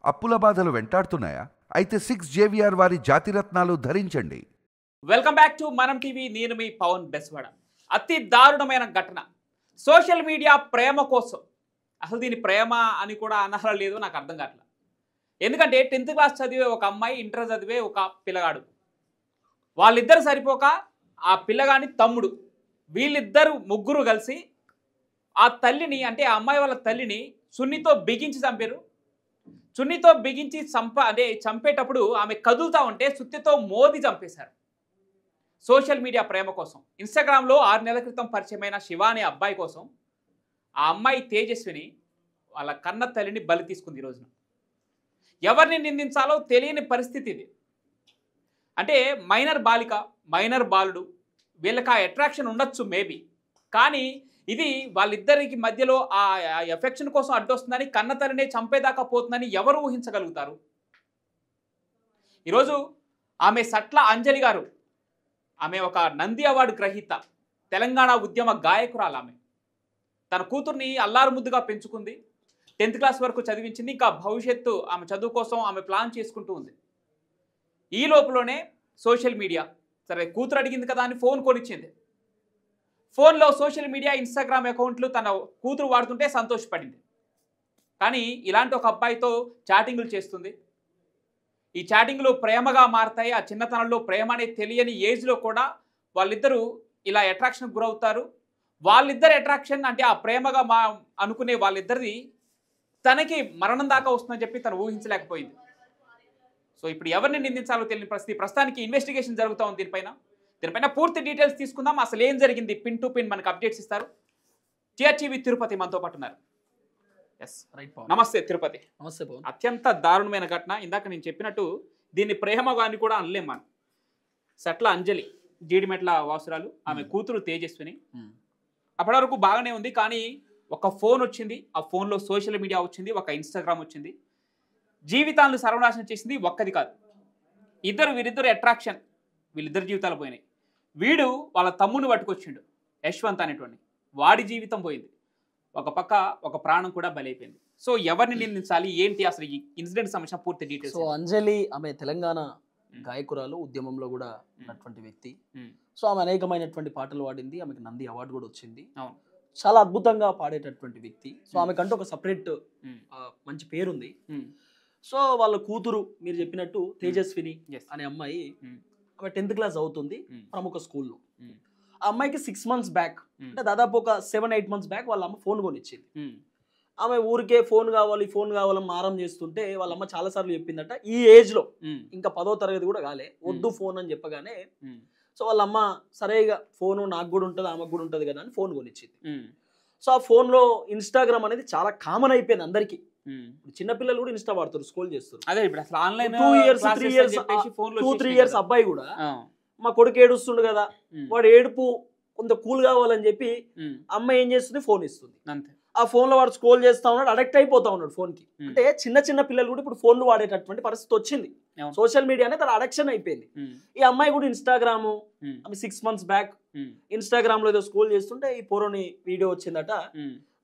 అప్పుల బాధలు వెంటాడుతున్నాయా? అయితే 6 JVR వారి జాతిరత్నాలు ధరించండి. వెల్కమ్ బ్యాక్ టు మనం టీవీ. నేను మీ పవన్ బెస్వాడ. అతి దారుణమైన ఘటన సోషల్ మీడియా ప్రేమ కోసం. అసలు దీని ప్రేమ అని కూడా అనాలో లేదు, నాకు అర్థం కావట్లేదు. ఎందుకంటే 10th క్లాస్ చదివే ఒక అమ్మాయి, ఇంటర్ చదివే ఒక పిల్లగాడు, వాళ్ళిద్దరు సరిపోక ఆ పిల్లగాని తమ్ముడు, వీళ్ళిద్దరు ముగ్గురు కలిసి ఆ తల్లిని, అంటే ఆ అమ్మాయి వాళ్ళ తల్లిని చున్నీతో బిగించి చంపారు. చున్నీతో బిగించి చంపేటప్పుడు ఆమె కదులుతూ ఉంటే సుత్తితో మోది చంపేశారు. సోషల్ మీడియా ప్రేమ కోసం. ఇన్స్టాగ్రామ్లో 6 నెలల క్రితం పరిచయమైన శివ అనే అబ్బాయి కోసం ఆ అమ్మాయి తేజస్విని వాళ్ళ కన్న తల్లిని బలి తీసుకుంది. ఈ రోజున ఎవరిని నిందించాలో తెలియని పరిస్థితి ఇది. అంటే మైనర్ బాలిక, మైనర్ బాలుడు, వీళ్ళకి ఆ అట్రాక్షన్ ఉండొచ్చు మేబీ, కానీ ఇది వాళ్ళిద్దరికి మధ్యలో ఆ ఎఫెక్షన్ కోసం అడ్డొస్తుందని, కన్న తల్లినే చంపేదాకా పోతుందని ఎవరు ఊహించగలుగుతారు? ఈరోజు ఆమె సట్ల అంజలి గారు, ఆమె ఒక నంది అవార్డు గ్రహీత, తెలంగాణ ఉద్యమ గాయకురాలు. ఆమె తన కూతుర్ని అల్లారు ముద్దుగా పెంచుకుంది, 10th క్లాస్ వరకు చదివించింది. ఇంకా భవిష్యత్తు ఆమె చదువు కోసం ఆమె ప్లాన్ చేసుకుంటూ ఉంది. ఈ లోపలనే సోషల్ మీడియా, సరే కూతురు అడిగింది కదా అని ఫోన్ కొనిచ్చింది. ఫోన్లో సోషల్ మీడియా, ఇన్స్టాగ్రామ్ అకౌంట్లు తన కూతురు వాడుతుంటే సంతోషపడింది. కానీ ఇలాంటి ఒక అబ్బాయితో చాటింగులు చేస్తుంది. ఈ చాటింగ్లు ప్రేమగా మారతాయి. ఆ చిన్నతనంలో ప్రేమ అనేది తెలియని ఏజ్లో కూడా వాళ్ళిద్దరూ ఇలా అట్రాక్షన్కి గురవుతారు. వాళ్ళిద్దరు అట్రాక్షన్ అంటే ఆ ప్రేమగా అనుకునే వాళ్ళిద్దరిది తనకి మరణం దాకా వస్తుందని చెప్పి తను ఊహించలేకపోయింది. సో ఇప్పుడు ఎవరిని నిందించాలో తెలియని పరిస్థితి. ప్రస్తుతానికి ఇన్వెస్టిగేషన్ జరుగుతూ ఉంది దీనిపైన పూర్తి డీటెయిల్స్ తీసుకుందాం. అసలు ఏం జరిగింది, పిన్ టు పిన్ మనకు అప్డేట్స్ ఇస్తారు. టీఆర్టీవీ తిరుపతి మనతో పాటు ఉన్నారు. నమస్తే తిరుపతి. నమస్తే పవన్. అత్యంత దారుణమైన ఘటన. ఇందాక నేను చెప్పినట్టు దీన్ని ప్రేమగా అని కూడా అనలేం మనం. సట్ల అంజలి, జీడిమెట్ల వాసురాలు, ఆమె కూతురు తేజస్విని. అప్పటి వరకు బాగానే ఉంది, కానీ ఒక ఫోన్ వచ్చింది. ఆ ఫోన్లో సోషల్ మీడియా వచ్చింది, ఒక ఇన్స్టాగ్రామ్ వచ్చింది. జీవితాలను సర్వనాశనం చేసింది ఒక్కది కాదు, వీరిద్దరు అట్రాక్షన్, వీళ్ళిద్దరు జీవితాలు పోయినాయి. వీడు వాళ్ళ తమ్ముని పట్టుకొచ్చిండు, యశ్వంత్ అనేటువంటి, వాడి జీవితం పోయింది. ఒక పక్క ఒక ప్రాణం కూడా బలైపోయింది. సో ఎవరిని నిందించాలి, ఏంటి అసలు ఈ ఇన్సిడెంట్ సంబంధించిన పూర్తి డీటెయిల్స్? సో అంజలి ఆమె తెలంగాణ గాయకురాలు, ఉద్యమంలో కూడా ఉన్నటువంటి వ్యక్తి. సో ఆమె అనేకమైనటువంటి పాటలు పాడింది, ఆమెకు నంది అవార్డు కూడా వచ్చింది. చాలా అద్భుతంగా పాడేటటువంటి వ్యక్తి. సో ఆమెకంటూ ఒక సపరేట్ మంచి పేరుంది. సో వాళ్ళ కూతురు మీరు చెప్పినట్టు తేజస్విని అనే అమ్మాయి, ఆమె 10th క్లాస్ అవుతుంది ప్రముఖ స్కూల్లో. ఆ అమ్మాయికి 6 months బ్యాక్, అంటే దాదాపు ఒక 7-8 months బ్యాక్ వాళ్ళ అమ్మ ఫోన్ కొనిచ్చింది. ఆమె ఊరికే ఫోన్ కావాలని మారం చేస్తుంటే వాళ్ళ అమ్మ చాలా సార్లు చెప్పిందట, ఈ ఏజ్ లో ఇంకా 10వ తరగతి కూడా కాలే, వద్దు ఫోన్ అని చెప్పగానే, సో వాళ్ళ అమ్మ సరేగా ఫోను నాకు కూడా ఉంటుంది, ఆమెకు కూడా ఉంటుంది కదా అని ఫోన్ కొనిచ్చింది. సో ఆ ఫోన్లో ఇన్స్టాగ్రామ్ అనేది చాలా కామన్ అయిపోయింది అందరికి. చిన్నపిల్లలు కూడా ఇన్స్టా వాడుతారు, స్క్రోల్ చేస్తారు. అదే ఇప్పుడు అసలు ఆన్లైన్ 2-3 years అబ్బాయి కూడా, మా కొడుకు ఏడుస్తుండు కదా, వాడు ఏడుపు కొంత కూల్ కావాలని చెప్పి అమ్మాయి ఏం చేస్తుంది, ఫోన్ ఇస్తుంది. ఆ ఫోన్ లో వాడు స్క్రోల్ చేస్తా ఉన్నాడు, అడిక్ట్ అయిపోతా ఉన్నాడు ఫోన్ కి. అంటే చిన్న పిల్లలు కూడా ఇప్పుడు ఫోన్లు వాడేటటువంటి పరిస్థితి వచ్చింది. సోషల్ మీడియా అనేది తన అడిక్షన్ అయిపోయింది. ఈ అమ్మాయి కూడా ఇన్స్టాగ్రామ్, ఆమె 6 months బ్యాక్ ఇన్స్టాగ్రామ్ లో ఏదో స్క్రోల్ చేస్తుంటే ఈ పోరోని వీడియో వచ్చిందట.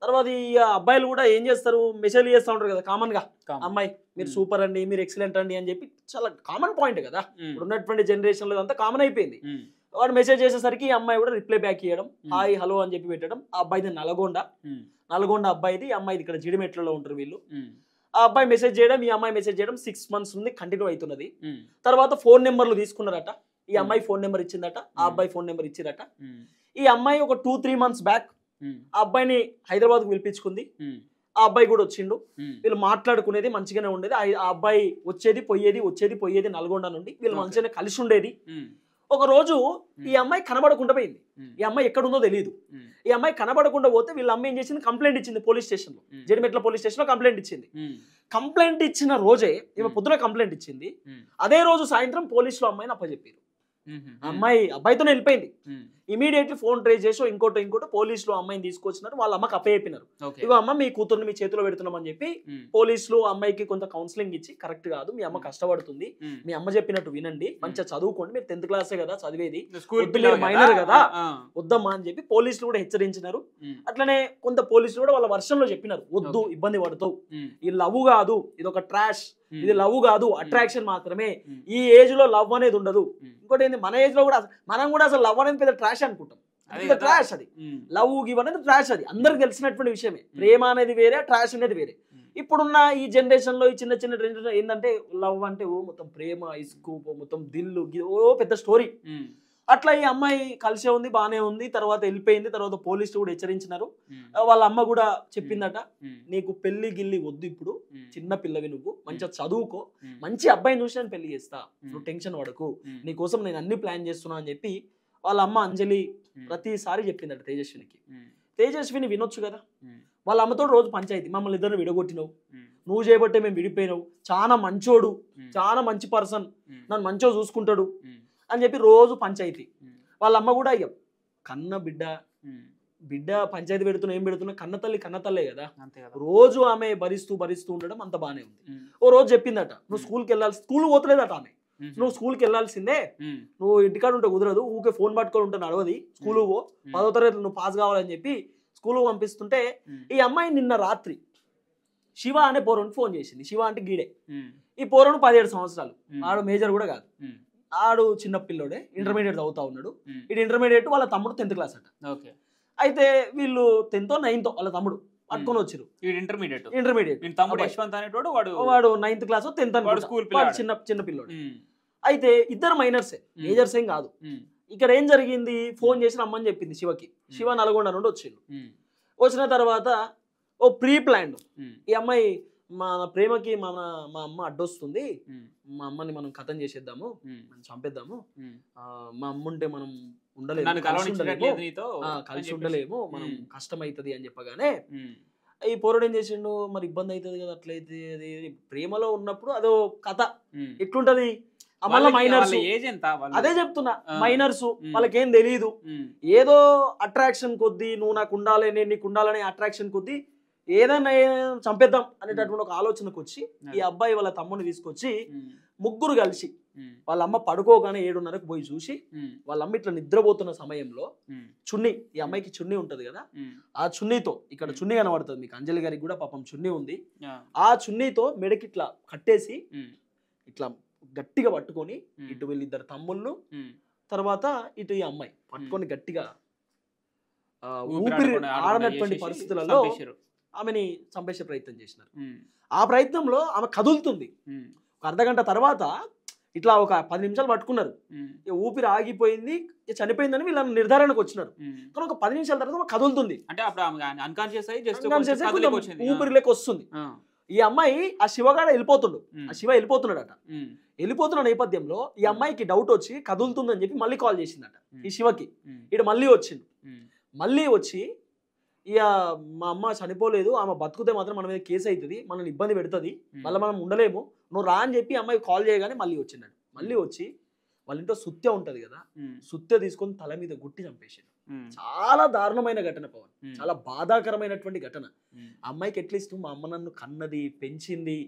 తర్వాత ఈ అబ్బాయిలు కూడా ఏం చేస్తారు, మెసేజ్ చేస్తూ ఉంటారు కదా కామన్ గా, అమ్మాయి మీరు సూపర్ అండి, మీరు ఎక్సలెంట్ అండి అని చెప్పి, చాలా కామన్ పాయింట్ కదా ఇప్పుడు ఉన్నటువంటి జనరేషన్ లో, అంతా కామన్ అయిపోయింది. వాడు మెసేజ్ చేసేసరికి ఈ అమ్మాయి కూడా రిప్లై బ్యాక్ ఇవ్వడం, హాయ్ హలో అని చెప్పి పెట్టడం. ఆ అబ్బాయిది నల్గొండ అబ్బాయిది, ఈ అమ్మాయిది ఇక్కడ జీడిమెట్లలో ఉంటారు వీళ్ళు. ఆ అబ్బాయి మెసేజ్ చేయడం, ఈ అమ్మాయి మెసేజ్ చేయడం 6 months నుండి కంటిన్యూ అవుతున్నది. తర్వాత ఫోన్ నెంబర్లు తీసుకున్నారట, ఈ అమ్మాయి ఫోన్ నెంబర్ ఇచ్చిందట, ఆ అబ్బాయి ఫోన్ నెంబర్ ఇచ్చిరట. ఈ అమ్మాయి ఒక 2-3 months బ్యాక్ ఆ అబ్బాయిని హైదరాబాద్కు పిలిపించుకుంది. ఆ అబ్బాయి కూడా వచ్చిండు, వీళ్ళు మాట్లాడుకునేది మంచిగానే ఉండేది. ఆ అబ్బాయి వచ్చేది పోయేది నల్గొండ నుండి, వీళ్ళు మంచిగానే కలిసి ఉండేది. ఒక రోజు ఈ అమ్మాయి కనబడకుండా పోయింది. ఈ అమ్మాయి ఎక్కడుందో తెలియదు. ఈ అమ్మాయి కనబడకుండా పోతే వీళ్ళ అమ్మాయి ఏం చేసింది, కంప్లైంట్ ఇచ్చింది పోలీస్ స్టేషన్ లో, జీడిమెట్ల పోలీస్ స్టేషన్ లో కంప్లైంట్ ఇచ్చింది. కంప్లైంట్ ఇచ్చిన రోజే, ఈమె పొద్దున కంప్లైంట్ ఇచ్చింది, అదే రోజు సాయంత్రం పోలీసులు అమ్మాయిని అప్పచెప్పారు. అమ్మాయి అబ్బాయితోనే వెళ్ళిపోయింది. ఇమీడియట్లీ ఫోన్ ట్రేస్ చేసి ఇంకోటి పోలీసులు అమ్మాయిని తీసుకొచ్చినారు, వాళ్ళ అమ్మకి అప్పచెప్పినారు. ఇగో అమ్మ మీ కూతుర్ని మీ చేతిలో పెడుతున్నామని చెప్పి పోలీసులు అమ్మాయికి కొంత కౌన్సిలింగ్ ఇచ్చి, కరెక్ట్ కాదు, మీ అమ్మ కష్టపడుతుంది, మీ అమ్మ చెప్పినట్టు వినండి, మంచిగా చదువుకోండి, మీరు 10th క్లాసే కదా చదివేది, మైనర్ కదా, వద్దమ్మా అని చెప్పి పోలీసులు కూడా హెచ్చరించినారు. అట్లనే కొంత పోలీసులు కూడా వాళ్ళ వర్షంలో చెప్పినారు, వద్దు ఇబ్బంది పడుతావు, ఇది లవ్ కాదు, ఇది ఒక ట్రాష్, ఇది లవ్ కాదు, అట్రాక్షన్ మాత్రమే, ఈ ఏజ్ లో లవ్ అనేది ఉండదు. ఇంకోటి ఏంది, మన ఏజ్ లో కూడా మనం కూడా అసలు లవ్ అనేది పెద్ద ట్రాష్ అనుకుంటాం, ట్రాష్ అది, లవ్ గివ్ అనేది ట్రాష్, అది అందరికి తెలిసినటువంటి విషయమే. ప్రేమ అనేది వేరే, ట్రాష్ అనేది వేరే. ఇప్పుడున్న ఈ జనరేషన్ లో ఈ చిన్న జనరేషన్ ఏంటంటే లవ్ అంటే ఓ మొత్తం ప్రేమ, ఇస్కు, మొత్తం దిల్లు, ఓ పెద్ద స్టోరీ. అట్లా ఈ అమ్మాయి కలిసే ఉంది, బానే ఉంది, తర్వాత వెళ్ళిపోయింది. తర్వాత పోలీసులు కూడా హెచ్చరించినారు. వాళ్ళ అమ్మ కూడా చెప్పిందట, నీకు పెళ్లి గిల్లి వద్దు, ఇప్పుడు చిన్న పిల్లవి, నువ్వు మంచిగా చదువుకో, మంచి అబ్బాయిని చూసి నేను పెళ్లి చేస్తా, నువ్వు టెన్షన్ పడకు, నీకోసం నేను అన్ని ప్లాన్ చేస్తున్నా అని చెప్పి వాళ్ళ అమ్మ అంజలి ప్రతిసారి చెప్పిందట తేజస్వినికి. తేజస్విని వినొచ్చు కదా, వాళ్ళ అమ్మతో రోజు పంచాయతీ, మమ్మల్ని ఇద్దరు విడగొట్టినావు, నువ్వు చేయబట్టే మేము విడిపోయినావు, చాలా మంచోడు, చాలా మంచి పర్సన్, నన్ను మంచిగా చూసుకుంటాడు అని చెప్పి రోజు పంచాయతీ. వాళ్ళ అమ్మ కూడా అయ్యాం కన్న బిడ్డ పంచాయతీ పెడుతున్నా, ఏం పెడుతున్నా, కన్నతల్లే కదా, రోజు ఆమె భరిస్తూ ఉండడం అంత బానే ఉంది. ఓ రోజు చెప్పిందట, నువ్వు స్కూల్కి వెళ్ళాల్సి, స్కూల్ పోతలేదట ఆమె, నువ్వు స్కూల్కి వెళ్ళాల్సిందే, నువ్వు ఇంటికాడ ఉంటే కుదరదు, ఊకే ఫోన్ పట్టుకొని ఉంటే నడవది, స్కూల్ పో, 10వ తరగతి నువ్వు పాస్ కావాలని చెప్పి స్కూల్ పంపిస్తుంటే, ఈ అమ్మాయి నిన్న రాత్రి శివ అనే పోరుని ఫోన్ చేసింది. శివ అంటే గీడే, ఈ పోరును 17 సంవత్సరాలు, ఆడు మేజర్ కూడా కాదు, ఆడు చిన్న పిల్లోడే, ఇంటర్మీడియట్ చదువుతా ఉన్నాడు. ఇది ఇంటర్మీడియట్, వాళ్ళ తమ్ముడు 10th క్లాస్ అట. అయితే వీళ్ళు 10th or 9th వాళ్ళ తమ్ముడు పట్టుకొని వచ్చారు. ఇంటర్మీడియట్ వాడు 9th క్లాస్ 10th చిన్న పిల్లోడు. అయితే ఇద్దరు మైనర్సే, మేజర్స్ ఏం కాదు. ఇక్కడ ఏం జరిగింది, ఫోన్ చేసిన అమ్మని చెప్పింది శివకి. శివ నల్గొండ నుండి వచ్చిండు. వచ్చిన తర్వాత ఓ ప్రీ ప్లాన్డ్, ఈ అమ్మాయి మన ప్రేమకి మా అమ్మ అడ్డొస్తుంది, మా అమ్మని మనం కథం చేసేద్దాము, మనం చంపేద్దాము, మా అమ్మ ఉంటే మనం కలిసి ఉండలేము, మనం కష్టం అవుతుంది అని చెప్పగానే ఈ పోరుడు ఏం చేసిండు, మరి ఇబ్బంది అవుతుంది కదా, అట్లయితే అది ప్రేమలో ఉన్నప్పుడు అదో కథ ఎట్లుంటది, మళ్ళీ మైనర్స్, అదే చెప్తున్నా, మైనర్స్ వాళ్ళకేం తెలియదు, ఏదో అట్రాక్షన్ కొద్దీ, నువ్వు నాకు ఉండాలి, నేను నీకు ఉండాలనే అట్రాక్షన్ కొద్దీ ఏదైనా చంపేద్దాం అనేటటువంటి ఒక ఆలోచనకు వచ్చి ఈ అబ్బాయి వాళ్ళ తమ్ముని తీసుకొచ్చి ముగ్గురు కలిసి వాళ్ళ అమ్మ పడుకోగానే 7:30కు పోయి చూసి, వాళ్ళ అమ్మ ఇట్లా నిద్రపోతున్న సమయంలో చున్నీ, ఈ అమ్మాయికి చున్నీ ఉంటది కదా, ఆ చున్నీతో, ఇక్కడ చున్నీ కనబడుతుంది మీకు, అంజలి గారికి కూడా పాపం చున్నీ ఉంది, ఆ చున్నీతో మెడకి ఇట్లా కట్టేసి ఇట్లా గట్టిగా పట్టుకొని, ఇటు వీళ్ళిద్దరు తమ్ముళ్ళు, తర్వాత ఇటు ఈ అమ్మాయి పట్టుకొని గట్టిగా ఊపిరి ఆడనటువంటి పరిస్థితులలో ఆమెని చంపేసే ప్రయత్నం చేసినారు. ఆ ప్రయత్నంలో ఆమె కదులుతుంది. ఒక అర్ధగంట తర్వాత ఇట్లా ఒక 10 నిమిషాలు పట్టుకున్నారు, ఊపిరి ఆగిపోయింది, చనిపోయిందని వీళ్ళని నిర్ధారణకు వచ్చినారు. కానీ ఒక 10 నిమిషాల తర్వాత కదులుతుంది, ఊపిరిలోకి వస్తుంది. ఈ అమ్మాయి ఆ శివగాడ వెళ్ళిపోతుండు, ఆ శివ వెళ్ళిపోతున్నాడట. వెళ్ళిపోతున్న నేపథ్యంలో ఈ అమ్మాయికి డౌట్ వచ్చి కదులుతుందని చెప్పి మళ్ళీ కాల్ చేసిందట ఈ శివకి. ఇటు మళ్ళీ వచ్చింది, మళ్ళీ వచ్చి ఇక మా అమ్మ చనిపోలేదు, ఆమె బతుకుతే మాత్రం మన మీద కేసు అవుతుంది, మనల్ని ఇబ్బంది పెడుతుంది, మళ్ళీ మనం ఉండలేము, నువ్వు రా అని చెప్పి అమ్మాయి కాల్ చేయగానే మళ్ళీ వచ్చిందట. మళ్ళీ వచ్చి వాళ్ళ ఇంట్లో సుత్య ఉంటది కదా, సుత్య తీసుకొని తల మీద గుట్టి చంపేసాడు. చాలా దారుణమైన ఘటన పవన్, చాలా బాధాకరమైనటువంటి ఘటన. అమ్మాయికి అట్లీస్ట్ మా అమ్మ నన్ను కన్నది, పెంచింది,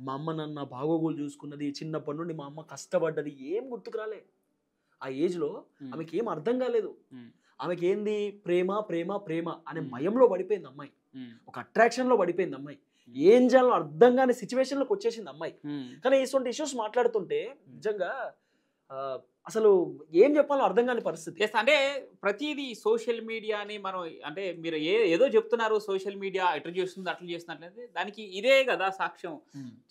మా అమ్మ నన్ను బాగోగులు చూసుకున్నది, చిన్నప్పటి నుండి మా అమ్మ కష్టపడ్డది, ఏం గుర్తుకు రాలే. ఆ ఏజ్ లో ఆమెకి ఏం అర్థం కాలేదు. ఆమెకి ఏంది, ప్రేమ ప్రేమ ప్రేమ అనే మయంలో పడిపోయింది అమ్మాయి, ఒక అట్రాక్షన్ లో పడిపోయింది అమ్మాయి. ఏం చేయాలో అర్థం కాని సిచ్యువేషన్ లోకి వచ్చేసింది అమ్మాయి. కానీ ఇటువంటి ఇష్యూస్ మాట్లాడుతుంటే నిజంగా అసలు ఏం చెప్పాలో అర్థం కాని పరిస్థితి. అంటే ప్రతిదీ సోషల్ మీడియాని మనం, అంటే మీరు ఏదో చెప్తున్నారు, సోషల్ మీడియా ఎట్లా చేస్తుంది అట్లా చేస్తున్నట్లయితే దానికి ఇదే కదా సాక్ష్యం.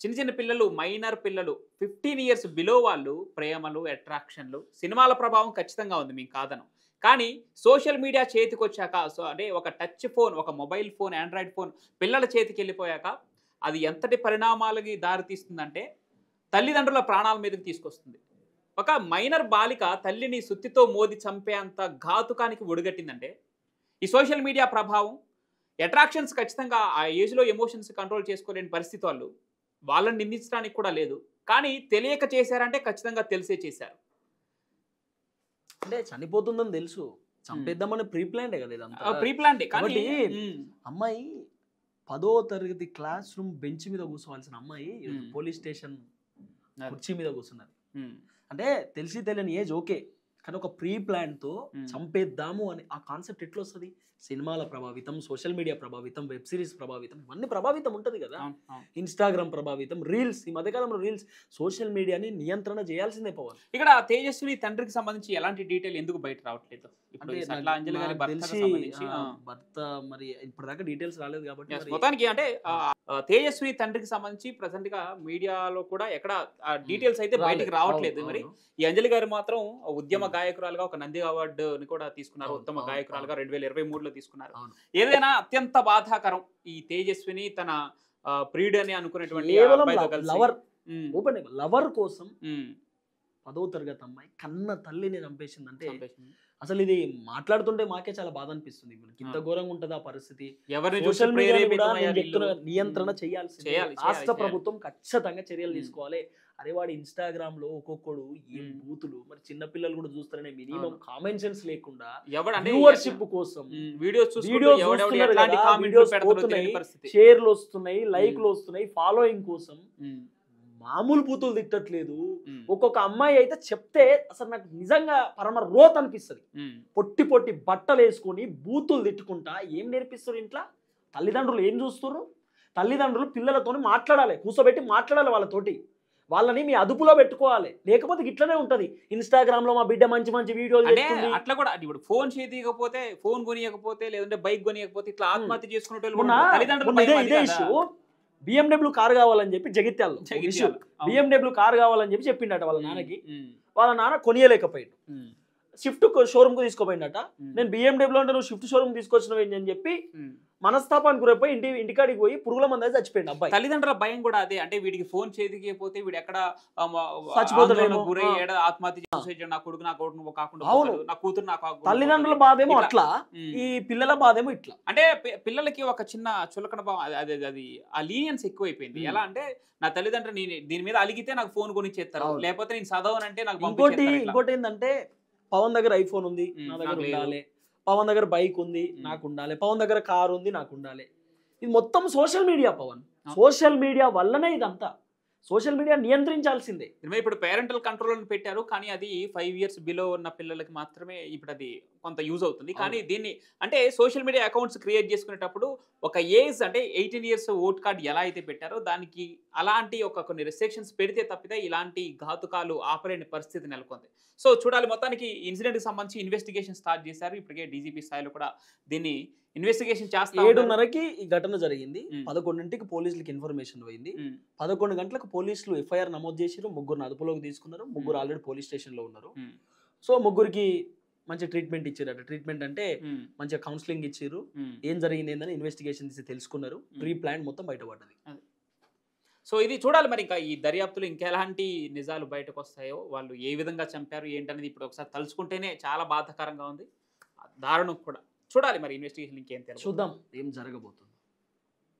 చిన్న పిల్లలు, మైనర్ పిల్లలు, 15 years బిలో వాళ్ళు ప్రేమలు, అట్రాక్షన్లు, సినిమాల ప్రభావం ఖచ్చితంగా ఉంది, మీకు కాదను. కానీ సోషల్ మీడియా చేతికి వచ్చాక, అంటే ఒక టచ్ ఫోన్, ఒక మొబైల్ ఫోన్, ఆండ్రాయిడ్ ఫోన్ పిల్లల చేతికి వెళ్ళిపోయాక అది ఎంతటి పరిణామాలకి దారితీస్తుందంటే తల్లిదండ్రుల ప్రాణాల మీదకి తీసుకొస్తుంది. ఒక మైనర్ బాలిక తల్లిని సుత్తితో మోది చంపే అంత ఘాతుకానికి ఒడిగట్టిందంటే ఈ సోషల్ మీడియా ప్రభావం. అట్రాక్షన్స్ ఖచ్చితంగా ఆ ఏజ్లో ఎమోషన్స్ కంట్రోల్ చేసుకోలేని పరిస్థితి వాళ్ళని నిందించడానికి కూడా లేదు. కానీ తెలియక చేశారంటే ఖచ్చితంగా తెలిసే చేశారు. అంటే చనిపోతుందని తెలుసు, చంపేద్దామని ప్రీ ప్లాన్డే కదా ఇదంతా. ప్రీ ప్లాన్డే. కాబట్టి కానీ అమ్మాయి 10వ తరగతి క్లాస్ రూమ్ బెంచ్ మీద కూర్చోవాల్సిన అమ్మాయి పోలీస్ స్టేషన్ కుర్చీ మీద కూర్చున్నారు. అంటే తెలిసి తెలియని ఏజ్ ఓకే, కానీ ఒక ప్రీ ప్లాన్ తో చంపేద్దాము అని ఆ కాన్సెప్ట్ ఎట్లా వస్తుంది? సినిమాల ప్రభావితం, సోషల్ మీడియా ప్రభావితం, వెబ్ సిరీస్ ప్రభావితం, ఇవన్నీ ప్రభావితం ఉంటుంది కదా. ఇన్స్టాగ్రామ్ ప్రభావితం, రీల్స్, ఈ మధ్యకాలంలో రీల్స్, సోషల్ మీడియాని నియంత్రణ చేయాల్సిందే పవన్. ఇక్కడ తేజస్విని తండ్రికి సంబంధించి ఎలాంటి డీటెయిల్ ఎందుకు బయట రావట్లేదు? భర్త మరి ఇప్పటిదాకా డీటెయిల్స్ రాలేదు కాబట్టి మొత్తానికి అంటే తేజస్విని తండ్రికి సంబంధించి ప్రెసెంట్ గా మీడియాలో కూడా ఎక్కడ డీటెయిల్స్ అయితే బయటికి రావట్లేదు. మరి ఈ అంజలి గారు మాత్రం ఉద్యమ గాయకురాలుగా ఒక నంది అవార్డుని కూడా తీసుకున్నారు, ఉత్తమ గాయకురాలుగా 2023లో తీసుకున్నారు. ఏదైనా అత్యంత బాధాకరం ఈ తేజస్విని తన ప్రియుడని అనుకునేటువంటి లవర్ కోసం 10వ తరగతి అమ్మాయి కన్న తల్లిని చంపేసిందంటే అసలు ఇది మాట్లాడుతుంటే మాకే చాలా బాధ అనిపిస్తుంది. ఇంత ఘోరంగా ఉంటది ఆ పరిస్థితి. సోషల్ మీడియా నియంత్రణ చేయాల్సింది. రాష్ట్ర ప్రభుత్వం ఖచ్చితంగా చర్యలు తీసుకోవాలి. అరే వాడు ఇన్స్టాగ్రామ్ లో ఒక్కొక్కడు ఏం బూతులు, మరి చిన్న పిల్లలు కూడా చూస్తారనే మినిమం కామన్ సెన్స్ లేకుండా వ్యూవర్షిప్ కోసం షేర్లు వస్తున్నాయి, లైక్లు వస్తున్నాయి, ఫాలోయింగ్ కోసం మామూలు బూతులు తిట్టట్లేదు. ఒక్కొక్క అమ్మాయి అయితే చెప్తే అసలు నాకు నిజంగా పరమ రోత్ అనిపిస్తుంది. పొట్టి పొట్టి బట్టలు వేసుకొని బూతులు తిట్టుకుంటా ఏం నేర్పిస్తారు ఇంట్లో? తల్లిదండ్రులు ఏం చూస్తున్నారు? తల్లిదండ్రులు పిల్లలతో మాట్లాడాలి, కూర్చోబెట్టి మాట్లాడాలి వాళ్ళతోటి. వాళ్ళని మీ అదుపులో పెట్టుకోవాలి, లేకపోతే ఇట్లనే ఉంటది. ఇన్స్టాగ్రామ్ లో మా బిడ్డ మంచి మంచి వీడియోలు అట్లా కూడా ఇప్పుడు ఫోన్ చేయకపోతే, ఫోన్ కొనియకపోతే, లేదంటే బైక్ కొనియకపోతే ఇట్లా ఆత్మహత్య చేసుకునే BMW కార్ కావాలని చెప్పి జగిత్యాల్లో BMW కార్ కావాలని చెప్పి చెప్పిండట వాళ్ళ నాన్నకి. వాళ్ళ నాన్న కొనియలేకపోయాడు. షిఫ్ట్ షోరూమ్ కు తీసుకోపోయిందట. నేను BMW అంటే నువ్వు షిఫ్ట్ షోరూమ్ తీసుకొచ్చినవి అని చెప్పి మనస్తాపానికి గురైపోయి ఇంటికాడికి పోయి పురుగుల మంది అయితే చచ్చిపోయింది అబ్బాయి. తల్లిదండ్రుల భయం కూడా అదే, అంటే వీడికి ఫోన్ చేయకపోతే వీడు ఎక్కడ చచ్చిపోతాడేమో, ఆత్మహత్య చేసేసాడు, నా కొడుకు నా కొడుకు కాకుండా నా కూతురు నాకు. తల్లిదండ్రుల బాధేమో అట్లా, ఈ పిల్లల బాధేమో ఇట్లా. అంటే పిల్లలకి ఒక చిన్న చులకన భావం, అది ఆ లీనియన్స్ ఎక్కువైపోయింది. ఎలా అంటే నా తల్లిదండ్రులు దీని మీద అలిగితే నాకు ఫోన్ కొనిచ్చేస్తారు, లేకపోతే నేను చదవనంటే నాకు. ఇంకోటి ఏంటంటే పవన్ దగ్గర ఐఫోన్ ఉంది, నా దగ్గర ఉండాలి. పవన్ దగ్గర బైక్ ఉంది, నాకు ఉండాలి. పవన్ దగ్గర కారు ఉంది, నాకు ఉండాలి. ఇది మొత్తం social media Pavan. Social media వల్లనే ఇదంతా. సోషల్ మీడియా నియంత్రించాల్సిందే. ఇప్పుడు పేరెంటల్ కంట్రోల్ పెట్టారు, కానీ అది 5 years బిలో ఉన్న పిల్లలకి మాత్రమే ఇప్పుడు అది కొంత యూజ్ అవుతుంది. కానీ దీన్ని అంటే సోషల్ మీడియా అకౌంట్స్ క్రియేట్ చేసుకునేటప్పుడు ఒక ఏజ్ అంటే 18 years ఓట్ కార్డ్ ఎలా అయితే పెట్టారో దానికి అలాంటి కొన్ని రెస్ట్రిక్షన్స్ పెడితే తప్పితే ఇలాంటి ఘాతుకాలు ఆపలేని పరిస్థితి నెలకొంది. సో చూడాలి. మొత్తానికి ఇన్సిడెంట్కి సంబంధించి ఇన్వెస్టిగేషన్ స్టార్ట్ చేశారు. ఇప్పటికే డీజీపీ స్థాయిలో కూడా దీన్ని ఇన్వెస్టిగేషన్ చేస్తారు. 7:30కి ఈ ఘటన జరిగింది. 11ంటికి పోలీసులకు ఇన్ఫర్మేషన్ పోయింది. 11 గంటలకు పోలీసులు ఎఫ్ఐఆర్ నమోదు చేసారు. 3 అదుపులోకి తీసుకున్నారు. 3 ఆల్రెడీ పోలీస్ స్టేషన్ లో ఉన్నారు. సో 3కి మంచి ట్రీట్మెంట్ ఇచ్చారట. ట్రీట్మెంట్ అంటే మంచిగా కౌన్సిలింగ్ ఇచ్చారు. ఏం జరిగింది ఏందని ఇన్వెస్టిగేషన్ తీసి తెలుసుకున్నారు. ప్రీ ప్లాన్ మొత్తం బయటపడ్డది. సో ఇది చూడాలి మరి ఇంకా ఈ దర్యాప్తులో ఇంకెలాంటి నిజాలు బయటకు వస్తాయో, వాళ్ళు ఏ విధంగా చంపారు ఏంటనేది ఇప్పుడు ఒకసారి తలుచుకుంటేనే చాలా బాధాకరంగా ఉంది. దారుణం కూడా. చూడాలి మరి ఇన్వెస్టిగేషన్ ఇంకేం తెలియదు. చూద్దాం ఏం జరగబోతుంది.